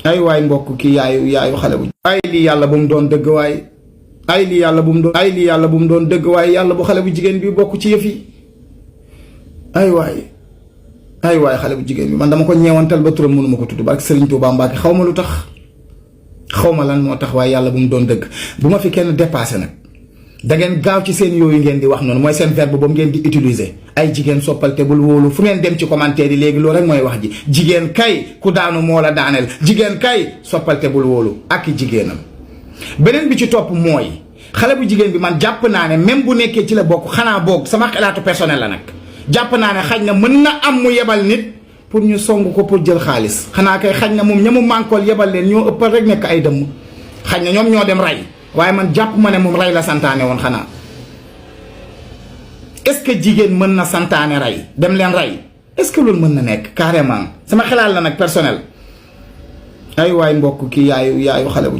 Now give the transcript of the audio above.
ay waay mbokk ki yaayu xale bu ay lii yàlla bu mu doon dëgg waay ay lii yàlla bu mu doon dëgg waay yàlla bu xale bu jigéen bi bokk ci yëf yi ay waay xale bu jigéen bi man dama ko ñeewantal ba turam mënuma ko tudd barke Serigne Touba Mbacke xaw ma lu tax xaw ma lan moo tax waaye yàlla bu mu doon dëgg bu ma fi kenn dépassé nag da ngeen gaaw ci seen yooyu ngeen di wax noonu mooy seen verbe boobu ngeen di utiliser ay jigéen soppal te bul wóolu fu ngeen dem ci commentaire yi léegi loolu rek mooy wax ji jigéen kay ku daanu moo la daaneel jigéen kay soppal te bul wóolu ak jigéenam. beneen bi ci topp mooy xale bu jigéen bi man jàpp naa ne même bu nekkee ci la bokk xanaa boog sama xalaatu personnel la nag jàpp naa ne xaj na mën na am mu yebal nit pour ñu song ko pour jël xaalis xanaa kay xaj na moom ña mu mànkool yebal leen ñoo ëppal rek nekk ay dëmm xaj na ñoom ñoo dem rey. waaye man jàpp ma ne moom rey la santaane woon xanaa est-ce que jigéen mën na santaane rey dem leen rey est-ce que loolu mën na nekk carrément sama xalaat la nag personnel ay waay mbokk ki yaayu xale bu